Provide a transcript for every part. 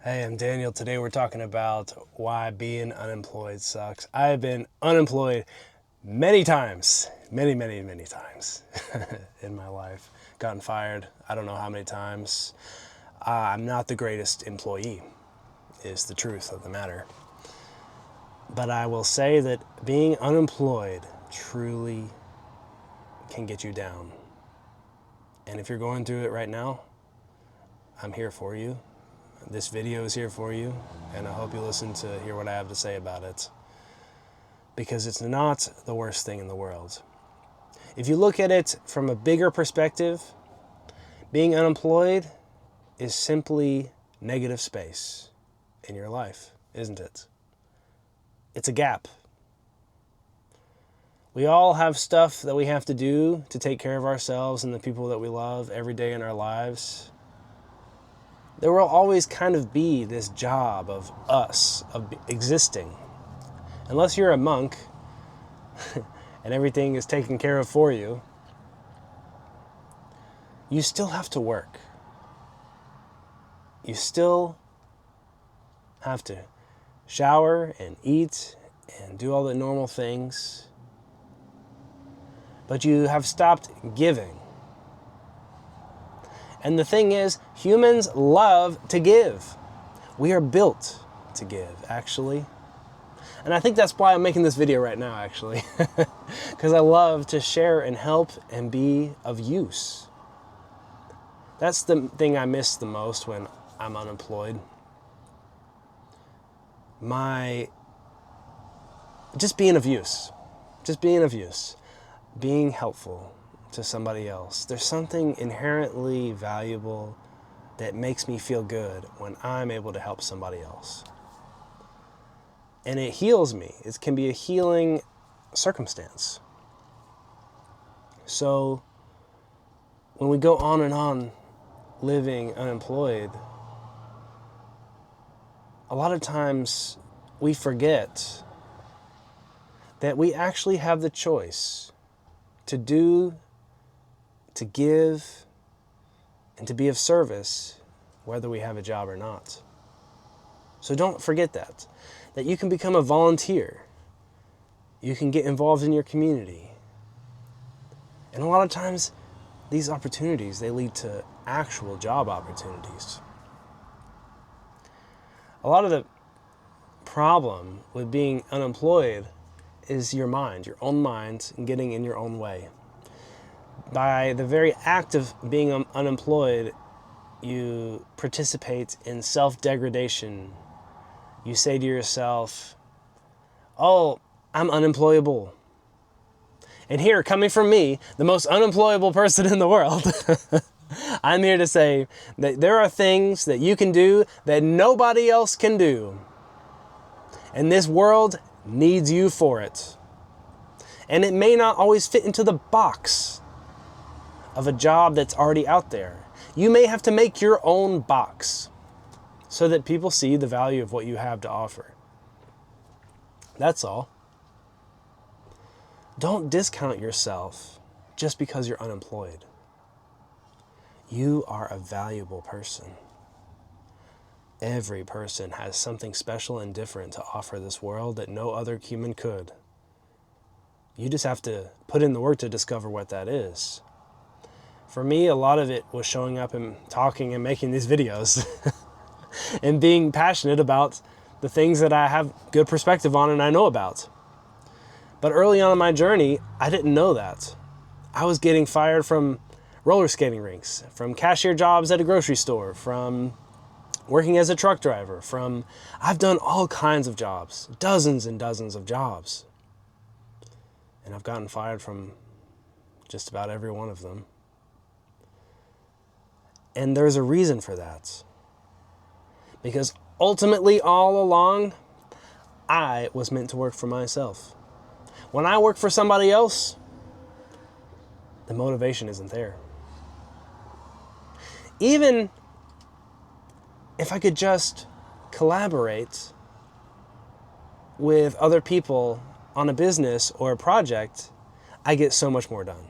Hey, I'm Daniel. Today we're talking about why being unemployed sucks. I've been unemployed many times, many times in my life. Gotten fired, I don't know how many times. I'm not the greatest employee, is the truth of the matter. But I will say that being unemployed truly can get you down. And if you're going through it right now, I'm here for you. This video is here for you, and I hope you listen to hear what I have to say about it. Because it's not the worst thing in the world. If you look at it from a bigger perspective, being unemployed is simply negative space in your life, isn't it? It's a gap. We all have stuff that we have to do to take care of ourselves and the people that we love every day in our lives. There will always kind of be this job of us, of existing. Unless you're a monk and everything is taken care of for you, you still have to work. You still have to shower and eat and do all the normal things. But you have stopped giving. And the thing is, humans love to give. We are built to give, actually. And I think that's why I'm making this video right now, actually. Because I love to share and help and be of use. That's the thing I miss the most when I'm unemployed. Just being of use. Just being of use. Being helpful to somebody else. There's something inherently valuable that makes me feel good when I'm able to help somebody else. And it heals me. It can be a healing circumstance. So when we go on and on living unemployed, a lot of times we forget that we actually have the choice to do, to give, and to be of service, whether we have a job or not. So don't forget that you can become a volunteer. You can get involved in your community. And a lot of times, these opportunities, they lead to actual job opportunities. A lot of the problem with being unemployed is your mind, your own mind, and getting in your own way. By the very act of being unemployed, you participate in self-degradation. You say to yourself, oh, I'm unemployable. And here, coming from me, the most unemployable person in the world, I'm here to say that there are things that you can do that nobody else can do. And this world needs you for it. And it may not always fit into the box of a job that's already out there. You may have to make your own box so that people see the value of what you have to offer. That's all. Don't discount yourself just because you're unemployed. You are a valuable person. Every person has something special and different to offer this world that no other human could. You just have to put in the work to discover what that is. For me, a lot of it was showing up and talking and making these videos and being passionate about the things that I have good perspective on and I know about. But early on in my journey, I didn't know that. I was getting fired from roller skating rinks, from cashier jobs at a grocery store, from working as a truck driver, I've done all kinds of jobs, dozens and dozens of jobs. And I've gotten fired from just about every one of them. And there's a reason for that. Because ultimately, all along, I was meant to work for myself. When I work for somebody else, the motivation isn't there. Even if I could just collaborate with other people on a business or a project, I get so much more done.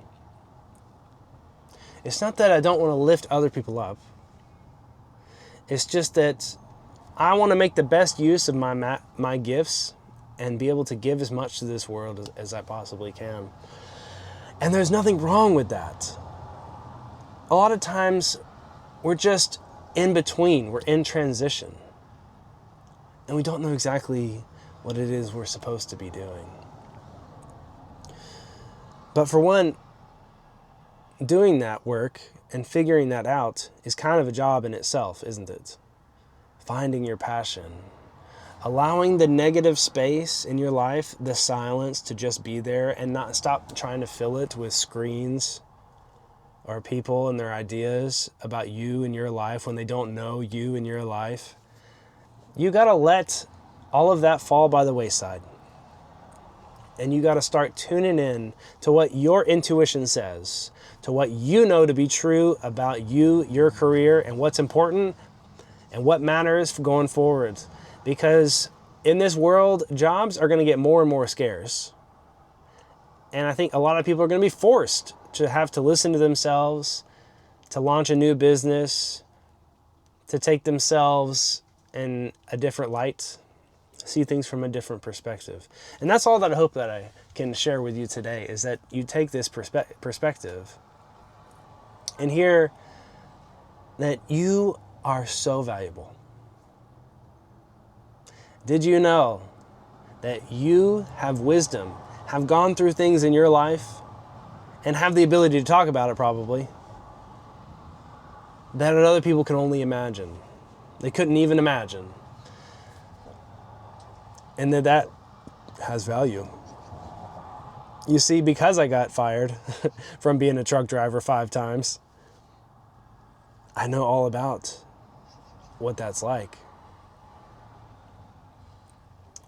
It's not that I don't want to lift other people up. It's just that I want to make the best use of my gifts and be able to give as much to this world as I possibly can. And there's nothing wrong with that. A lot of times we're just in between, we're in transition, and we don't know exactly what it is we're supposed to be doing. But for one, doing that work and figuring that out is kind of a job in itself, isn't it? Finding your passion, allowing the negative space in your life, the silence, to just be there and not stop trying to fill it with screens or people and their ideas about you and your life when they don't know you and your life. You got to let all of that fall by the wayside. And you got to start tuning in to what your intuition says, to what you know to be true about you, your career, and what's important and what matters for going forward. Because in this world, jobs are going to get more and more scarce. And I think a lot of people are going to be forced to have to listen to themselves, to launch a new business, to take themselves in a different light, see things from a different perspective. And that's all that I hope that I can share with you today, is that you take this perspective and hear that you are so valuable. Did you know that you have wisdom, have gone through things in your life, and have the ability to talk about it probably, that other people can only imagine? They couldn't even imagine. And that has value. You see, because I got fired from being a truck driver 5 times, I know all about what that's like.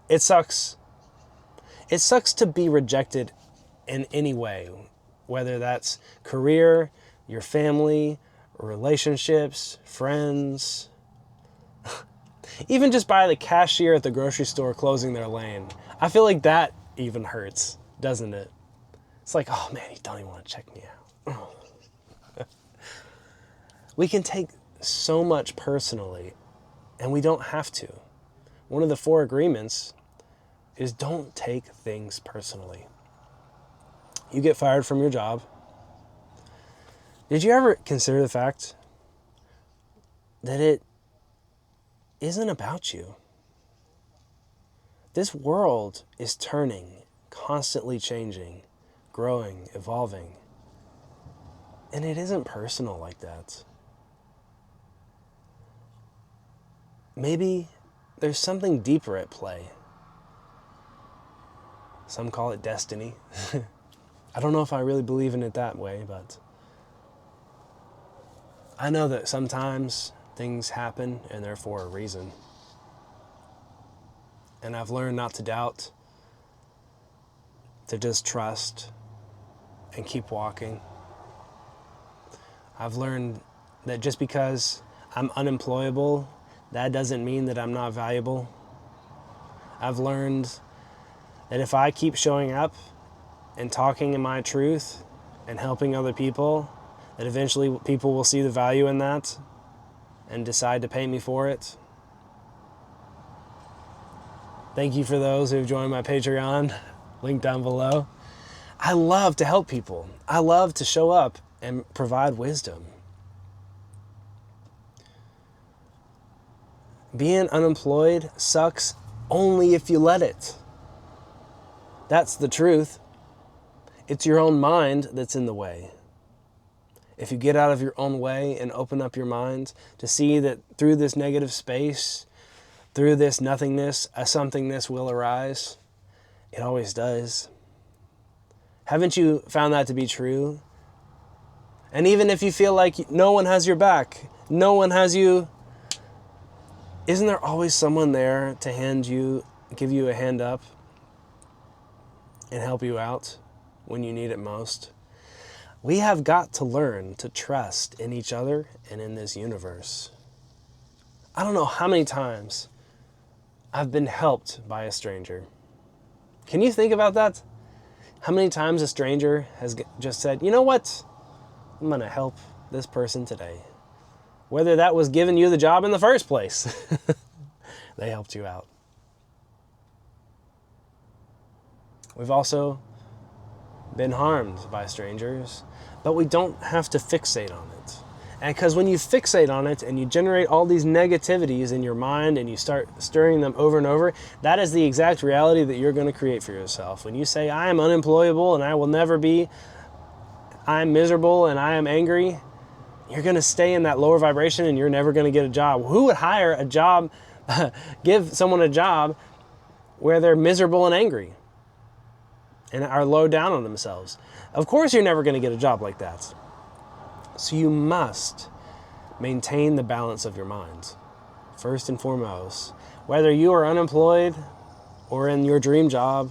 It sucks. It sucks to be rejected in any way, whether that's career, your family, relationships, friends, even just by the cashier at the grocery store closing their lane. I feel like that even hurts, doesn't it? It's like, oh man, you don't even want to check me out. We can take so much personally, and we don't have to. One of the 4 agreements is don't take things personally. You get fired from your job. Did you ever consider the fact that it isn't about you? This world is turning, constantly changing, growing, evolving. And it isn't personal like that. Maybe there's something deeper at play. Some call it destiny. I don't know if I really believe in it that way, but I know that sometimes things happen and they're for a reason. And I've learned not to doubt, to just trust and keep walking. I've learned that just because I'm unemployable, that doesn't mean that I'm not valuable. I've learned that if I keep showing up and talking in my truth and helping other people, that eventually people will see the value in that and decide to pay me for it. Thank you for those who have joined my Patreon, link down below. I love to help people. I love to show up and provide wisdom. Being unemployed sucks only if you let it. That's the truth. It's your own mind that's in the way. If you get out of your own way and open up your mind to see that through this negative space, through this nothingness, a somethingness will arise. It always does. Haven't you found that to be true? And even if you feel like no one has your back, no one has you, isn't there always someone there to give you a hand up and help you out when you need it most? We have got to learn to trust in each other and in this universe. I don't know how many times I've been helped by a stranger. Can you think about that? How many times a stranger has just said, you know what? I'm going to help this person today. Whether that was giving you the job in the first place. They helped you out. We've also been harmed by strangers, but we don't have to fixate on it. And because when you fixate on it and you generate all these negativities in your mind and you start stirring them over and over, that is the exact reality that you're going to create for yourself. When you say, I am unemployable and I will never be, I'm miserable and I am angry, you're going to stay in that lower vibration and you're never going to get a job. Who would hire a job, give someone a job where they're miserable and angry and are low down on themselves? Of course you're never going to get a job like that. So you must maintain the balance of your mind, first and foremost. Whether you are unemployed or in your dream job,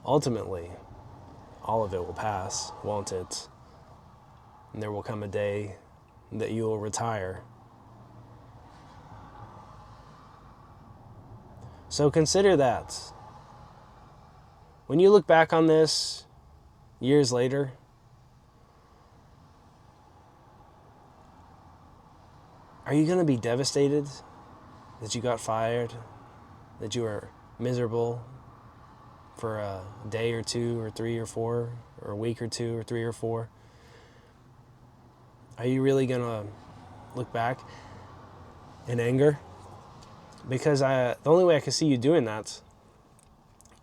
ultimately, all of it will pass, won't it? And there will come a day that you will retire. So consider that. When you look back on this years later, are you going to be devastated that you got fired, that you were miserable for a day or two or three or four, or a week or two or three or four? Are you really going to look back in anger? Because the only way I can see you doing that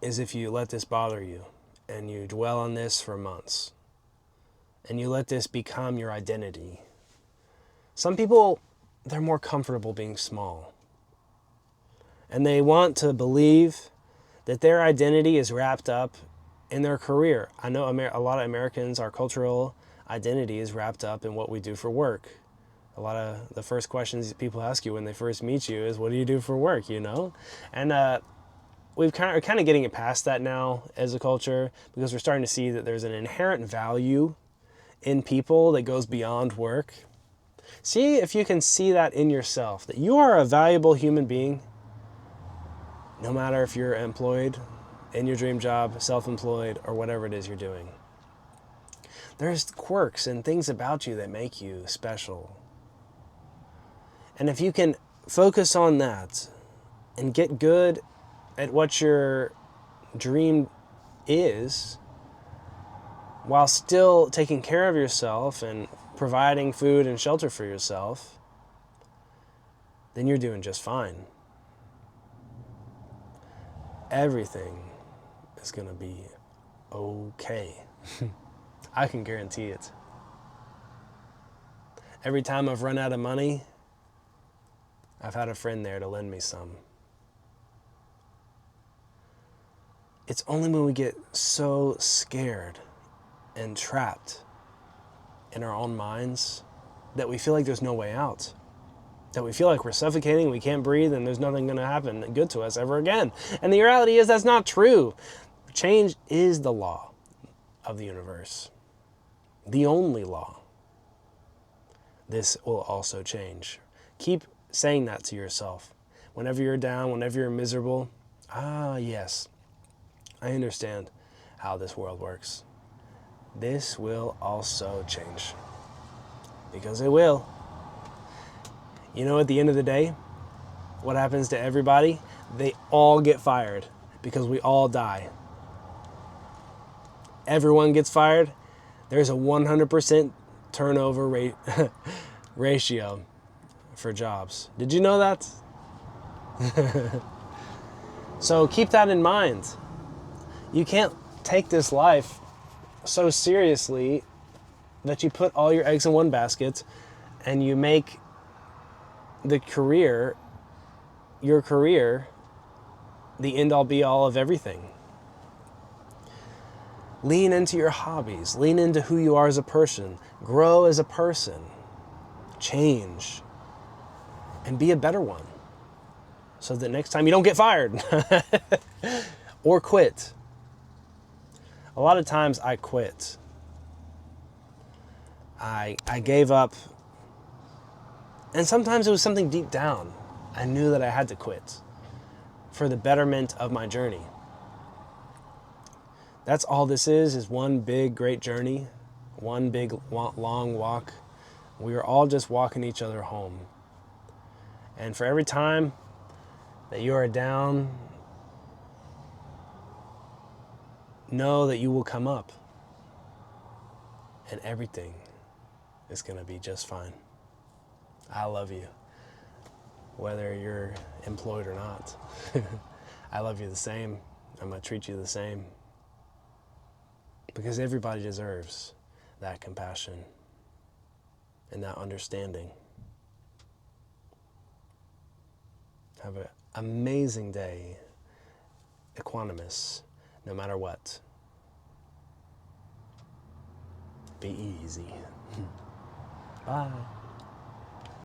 is if you let this bother you and you dwell on this for months and you let this become your identity. Some people, they're more comfortable being small. And they want to believe that their identity is wrapped up in their career. I know a lot of Americans, our cultural identity is wrapped up in what we do for work. A lot of the first questions people ask you when they first meet you is, what do you do for work, you know? And we're kind of getting it past that now as a culture, because we're starting to see that there's an inherent value in people that goes beyond work. See if you can see that in yourself, that you are a valuable human being, no matter if you're employed in your dream job, self-employed, or whatever it is you're doing. There's quirks and things about you that make you special. And if you can focus on that and get good at what your dream is, while still taking care of yourself and providing food and shelter for yourself, then you're doing just fine. Everything is going to be okay. I can guarantee it. Every time I've run out of money, I've had a friend there to lend me some. It's only when we get so scared and trapped in our own minds that we feel like there's no way out. That we feel like we're suffocating, we can't breathe, and there's nothing going to happen good to us ever again. And the reality is that's not true. Change is the law of the universe. The only law. This will also change. Keep saying that to yourself. Whenever you're down, whenever you're miserable, yes, I understand how this world works. This will also change. Because it will. You know, at the end of the day, what happens to everybody? They all get fired because we all die. Everyone gets fired. There's a 100% turnover rate ratio for jobs. Did you know that? So keep that in mind. You can't take this life so seriously that you put all your eggs in one basket and you make your career, the end-all be-all of everything. Lean into your hobbies. Lean into who you are as a person. Grow as a person. Change. And be a better one. So that next time you don't get fired. Or quit. A lot of times I quit. I gave up. And sometimes it was something deep down. I knew that I had to quit for the betterment of my journey. That's all this is one big, great journey, one big, long walk. We are all just walking each other home. And for every time that you are down, know that you will come up and everything is going to be just fine. I love you, whether you're employed or not. I love you the same. I'm going to treat you the same. Because everybody deserves that compassion and that understanding. Have an amazing day, equanimous, no matter what. Be easy. Bye.